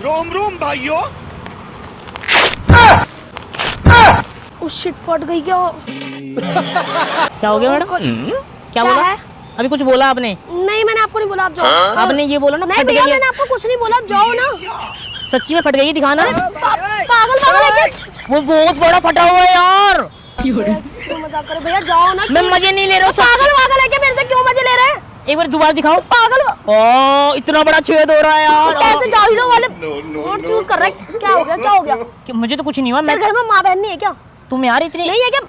रोम रोम भाइयों। Oh shit, फट गई क्या? क्या हो गया मैडम? क्या बोला? है? अभी कुछ बोला आपने? नहीं, मैंने आपको नहीं बोला, आप जाओ। आपने ये बोला ना नहीं फट भैया, गई है। मैंने आपको कुछ नहीं बोला, आप जाओ ना। सच्ची में फट गई है, दिखाना। पागल पागल है क्या? वो बहुत बड़ा फटा हुआ है यार। क्यों मजाक कर रहे भैया, जाओ ना। मैं मजे नहीं ले रहा हूँ पागल पागल है क्या? मेरे से क्यों मजे ले रहे हैं? एक बार दोबारा दिखाओ। पागल ओ इतना बड़ा छेद हो रहा है यार। कैसे जाहिलों वाले वर्ड्स यूज कर रहे हैं? क्या हो गया, क्या हो गया? मुझे तो कुछ नहीं हुआ। तेरे घर में माँ बहन नहीं है क्या? तुम यार इतनी नहीं है क्या?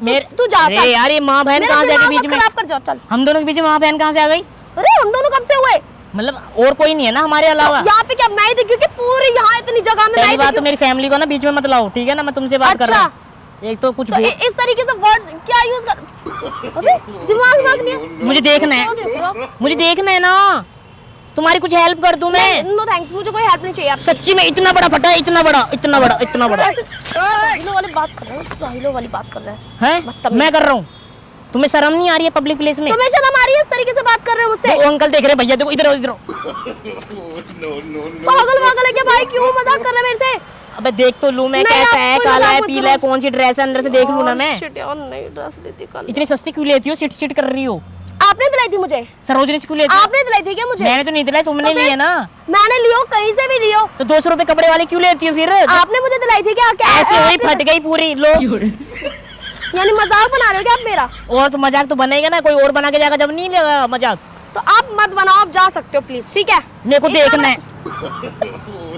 मेरे तू जा, अरे यार ये माँ बहन कहाँ से आ गई बीच में? खराब कर जाओ, चल। हम दोनों के बीच में माँ बहन कहाँ से आ गई? अरे हम दोनों कब से हुए? मतलब और कोई नहीं है ना हमारे अलावा? यहाँ पे क्या मैं ही दिखी? क्योंकि पूरी यहाँ इतनी जगह में पहली बात तो मेरी फैमिली को ना बीच में मत लाओ, ठीक है ना? मैं तुमसे बात कर रहा हूँ। एक तो कुछ इस तरीके से वर्ड क्या यूज कर? अबे दिमाग नहीं है। मुझे देखना है, मुझे देखना है ना। तुम्हारी कुछ हेल्प कर दूं मैं? नो थैंक्स, मुझे कोई हेल्प नहीं चाहिए आपसे। सच्ची में इतना बड़ा फटा है, इतना बड़ा इतना बड़ा इतना बड़ा। जाहिलों वाली बात कर रहे हैं, जाहिलों वाली बात कर रहे हैं। हैं? मैं कर रहा हूँ। तुम्हें शर्म नहीं आ रही है पब्लिक प्लेस में? तुम्हें शर्म आ रही है इस तरीके से बात कर रहे हो मुझसे? वो अंकल देख रहे हैं, भैया देखो इधर इधर। पागल पागल है क्या भाई? क्यों मजाक कर रहे हैं मेरे से? अबे देख तो लूं मैं, कैसा है, काला है, पीला है, कौन सी ड्रेस है, अंदर से देख लूं ना मैं। शिट यार, नई ड्रेस लेती कल। इतनी सस्ती क्यों लेती हो? सिट सिट कर रही हो। आपने दिलाई थी मुझे? सरोजनी से क्यों लेती हो? आपने दिलाई थी क्या मुझे? मैंने तो नहीं दिलाई, तुमने ली है ना। मैंने लियो, कहीं से भी लियो। तो 200 रुपए कपड़े वाली क्यों लेती हो फिर? आपने मुझे दिलाई थी क्या? क्या ऐसे हुई फट गई पूरी। लो यानी मजाक बना रहे हो क्या आप मेरा? और तो मजाक तो बनेगा ना, कोई और बना के जाएगा जब नहीं लेगा मजाक। तो आप मत बनाओ, आप जा सकते हो प्लीज, ठीक है? मेरे को देखना है।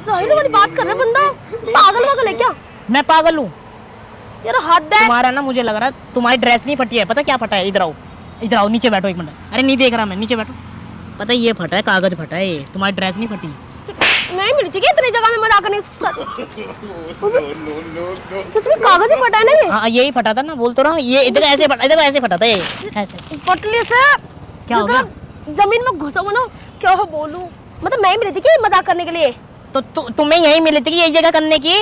जाहिलों वाली बात कर रहे बंदा। पागल पागल है क्या? मैं पागल हूँ यार हद है। तुम्हारा ना, मुझे लग रहा है तुम्हारी ड्रेस नहीं फटी है। पता क्या फटा है? इधर आओ, इधर आओ, नीचे बैठो एक मिनट। अरे नहीं देख रहा मैं, नीचे बैठो। पता है ये फटा है, कागज फटा है ये, तुम्हारी ड्रेस नहीं फटी। नहीं मिली थी क्या इतनी जगह में मजाक करने? सच में कागज ही फटा है ना ये? हाँ यही फटा था ना, बोल तो रहा हूँ। ये इधर ऐसे फटा, इधर ऐसे फटा था ये, ऐसे। पटली से क्या हो गया? जमीन में घुसा हुआ ना, क्या बोलूं? मतलब मैं मिली थी क्या मजाक करने के लिए? तो तुम्हें यही मिली थी यही जगह करने की?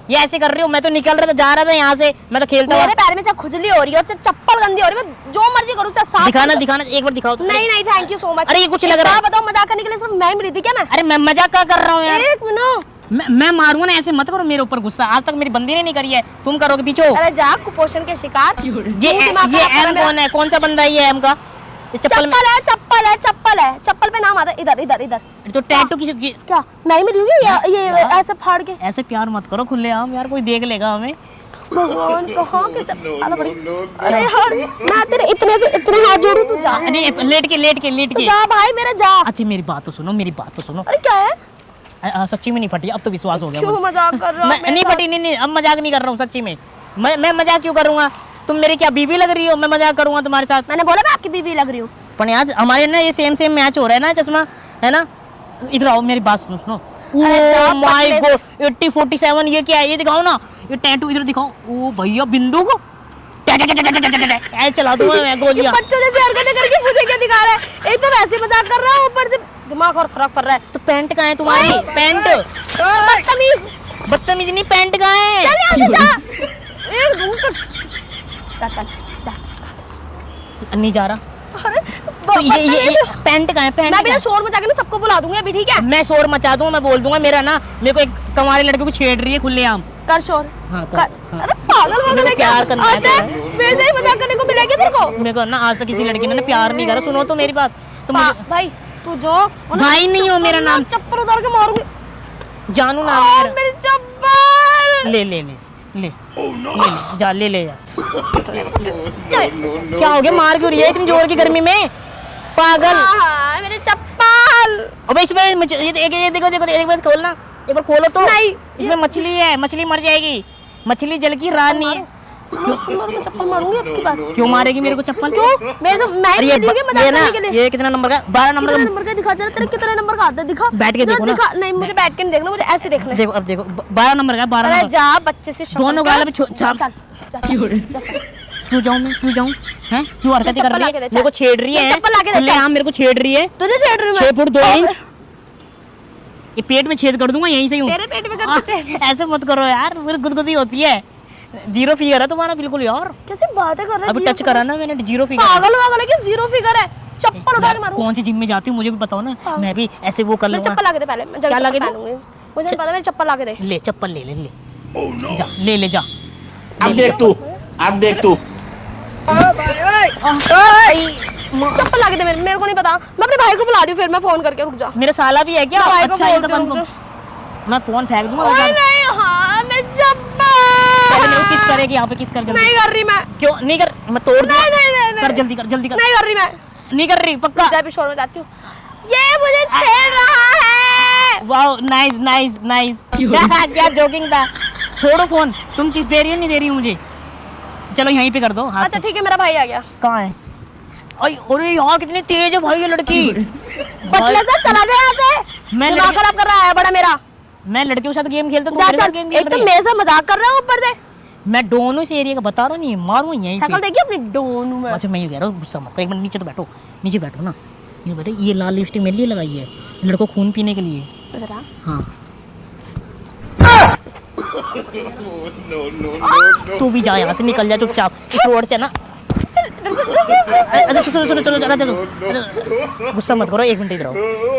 ये ऐसे कर रही हो? मैं तो निकल रहा था, जा रहा था यहाँ से, मैं तो खेलता मेरे पैर में चाहे खुजली हो रही है और चाहे चप्पल गंदी हो रही है, मैं जो मर्जी करूँ, चाहे साफ। दिखाना दिखाना, एक बार दिखाओ तो। नहीं नहीं, थैंक यू सो मच। अरे ये कुछ लग रहा है। बताओ, मजाक करने के लिए सिर्फ मैं मिली थी क्या? मैं अरे मैं मजाक क्या कर रहा हूँ यार? एक मिनट, मैं मारूंगा ना, ऐसे मत करो मेरे ऊपर गुस्सा। आज तक मेरी बंदी ने नहीं करी है, तुम करोगे पीछे। अरे जा, कुपोषण के शिकार। ये एम कौन है? कौन सा बंदा है ये एम का? चप्पल है, चप्पल है, चप्पल है, चप्पल पे नाम आता है। इधर इधर इधर। तो टैटू किसी क्या मैं ही मिली हूँ? ये ऐसे फाड़ के। ऐसे प्यार मत करो खुलेआम यार, कोई देख लेगा हमें। भगवान कहाँ के अरे यार, मैं तेरे इतने हाथ जोड़ू, तू जा। नहीं लेट के जा भाई मेरा, जा। अच्छा मेरी बात तो सुनो, मेरी बात तो सुनो। अरे क्या है? सच्ची में नहीं फटी, अब तो विश्वास हो गया। क्यों मजाक कर रहा मैं नहीं फटी, नहीं अब मजाक नहीं कर रहा हूँ सच्ची में। मैं मजाक क्यों करूँगा? तुम मेरी क्या बीवी लग रही हो? मैं मजाक करूँगा तुम्हारे साथ? मैंने बोला मैं आपकी बीवी लग रही हूँ। पर आज हमारे ना ये सेम मैच हो रहा है ना, चश्मा है ना। इधर आओ, मेरी बात सुनो। ओह माय गॉड, 8047 ये क्या है? ये दिखाओ ना, ये टैटू इधर दिखाओ। ओ भैया बिंदु को ऐसे चला दूंगा मैं गोलियां। बच्चों जैसे हरकतें करके मुझे क्या दिखा रहा है? एक तो वैसे मजाक कर रहा है, ऊपर से दिमाग और खराब कर रहा है। तो पैंट कहाँ है तुम्हारी? पैंट बदतमीज नहीं, पैंट कहाँ है? चल यहाँ से जा। एक दूर चल नहीं जा रहा। अरे तो ये पैंट कहाँ है? पैंट मैं बिना शोर मचा के ना सबको बुला दूंगी अभी, ठीक है? मैं शोर मचा दूंगा, मैं बोल दूंगा मेरा ना, मेरे को एक कमारे लड़के को छेड़ रही है खुलेआम। कर शोर। हाँ, कर। अरे पागल पागल है क्या? प्यार करना है मेरे से मजाक करने को मिलेगा तेरे को? मेरे को ना आज तक किसी लड़की ने प्यार नहीं करा। सुनो तो मेरी बात। तुम भाई तू जो भाई नहीं हो, मेरा नाम चप्पल उतार के मारूंगी। जानू नाम है मेरा। मेरी चप्पल ले ले ले ले जा, ले जा। क्या हो गया? मार क्यों रही है इतनी जोर की गर्मी में? पागल। मेरी चप्पल। अबे इसमें ये देखो एक बार खोलना, एक बार खोलो तो। नहीं, इसमें मछली है, मछली मर जाएगी। मछली जल की रानी है। चप्पल मारूंगी आपकी बात। क्यों मारेगी मेरे को चप्पल? क्यों? मेरे से मैं ये ना, ये कितना नंबर का? 12 नंबर का दिखा जरा, तेरे कितने नंबर का आता है? दिखा, बैठ के देखो ना। नहीं मुझे बैठ के नहीं देखना, मुझे ऐसे देखना है। देखो अब देखो, 12 नंबर का, 12 नंबर। जा बच्चे से दोनों गाल पे छाप। क्यों जाऊं मैं? क्यों जाऊं? हैं? क्यों हरकतें कर रही है? मेरे को छेड़ रही है। खुलेआम मेरे को छेड़ रही है। तुझे छेड़ रही हूं मैं। 6 फुट 2 इंच ये पेट में छेद कर दूंगा यहीं से। तेरे पेट में कर छेद? ऐसे मत करो यार, मेरी गुदगुदी होती है। 0 फिगर है तुम्हारा बिल्कुल यार। कैसी बातें कर रहा है? अभी टच करा ना मैंने, 0 फिगर। पागल वागल है क्या? 0 फिगर है? चप्पल उठा के मारूं। कौन सी जिम में जाती हूँ मुझे भी बताओ ना, मैं भी ऐसे वो कर लूंगा। चप्पल ला के दे पहले, मैं क्या ला के पहनूंगी। मुझे नहीं पता, मेरी चप्पल ला के दे। ले चप्पल ले ले ले जा ले ले जा। अब देख तू चप्पल ला के दे, मेरे को नहीं पता। मैं अपने भाई को बुला रही हूँ, फिर मैं फोन करके, रुक जा। मेरा साला भी है क्या? मैं भाई को अच्छा ये तो बोलती हूँ, कंफर्म। मैं फोन फेंक दूंगा। ओए नहीं, हाँ मैं पहले वो किस चप्पल करेगी यहाँ पे, किस कर जल्दी। नहीं कर रही मैं। क्यों नहीं कर? मैं तोड़ दूंगा। नहीं कर जल्दी कर जल्दी कर। नहीं कर रही मैं। नहीं कर रही पक्का? जय पिशोर में जाती हूँ। ये मुझे छेड़ रहा है। Wow nice nice nice. क्या जोकिंग था। छोड़ो फोन, तुम किस दे रही हो नहीं दे रही हो मुझे? चलो यहीं पे कर दो हाथ। अच्छा ठीक है, मेरा भाई आ गया। कहाँ है? अरे यार कितनी तेज है भाई ये लड़की। बटले से चला गया यहाँ से। मैं दिमाग खराब कर रहा है बड़ा मेरा। मैं लड़कियों के साथ गेम खेलता हूँ, जा मेरे साथ चल, गेम एक खेल तो रही है। मेरे से मजाक कर रहा है ऊपर से। मैं डोनू इस एरिया का बता रहा हूँ, नहीं मारूँ यहीं शकल पे। देखिए अपनी डोनू में। अच्छा मैं ये कह रहा हूँ गुस्सा मत करो, एक मिनट नीचे तो बैठो, नीचे बैठो ना। ये बैठो, ये लाल लिपस्टिक मेरे लिए लगाई है, लड़कों खून पीने के लिए। जरा। हाँ तू भी जा यहाँ से, निकल जा चुपचाप इस रोड से ना। अच्छा सुनो सुनो चलो चलो चलो, गुस्सा मत करो, एक मिनट इधर आओ।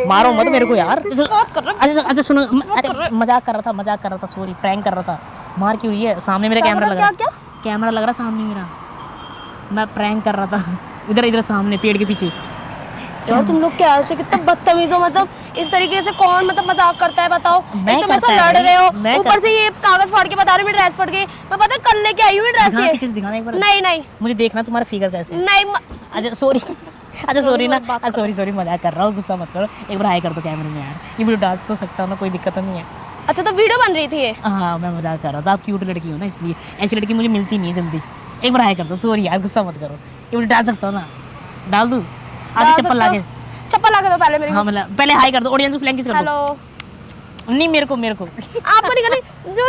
मारो मत मेरे को यार। अच्छा अच्छा सुनो, अरे मजाक कर रहा था सॉरी, प्रैंक कर रहा था। मार क्यों रही है? सामने मेरा कैमरा लग रहा है। कैमरा लग रहा सामने मेरा, मैं प्रैंक कर रहा था। इधर इधर सामने पेड़ के पीछे। यार तुम लोग क्या ऐसे कितना बदतमीज हो, मतलब इस तरीके से कौन मतलब मजाक करता है बताओ। मैं एक तो मेरे करता से है लड़ रहे हो, मैं ऊपर से ये कागज फाड़ के बता रहे हो मेरी ड्रेस फट गई। मैं पता है कल लेके आई हूँ ड्रेस ये। पीछे से दिखाना एक बार। नहीं नहीं मुझे देखना तुम्हारा फिगर कैसे है। नहीं अच्छा सॉरी, अच्छा सॉरी ना, अच्छा सॉरी मजाक कर रहा हूँ, गुस्सा मत करो। एक बार हाई कर दो कैमरे में यार, ये वीडियो डाल तो सकता हूँ ना, कोई दिक्कत तो नहीं है। अच्छा तो वीडियो बन रही थी ये। हाँ मैं मजाक कर रहा था, आप क्यूट लड़की हो ना इसलिए, ऐसी लड़की मुझे मिलती नहीं है जल्दी। एक बार हाई कर दो, सॉरी यार गुस्सा मत करो। ये वीडियो डाल सकता हूँ ना? डाल दूँ? आधी चप्पल ला के। चप्पल ला के दो पहले मेरी। हाँ मतलब पहले हाई कर दो, ऑडियंस को फ्लैंक कर दो। हेलो नहीं मेरे को आपको नहीं करनी जो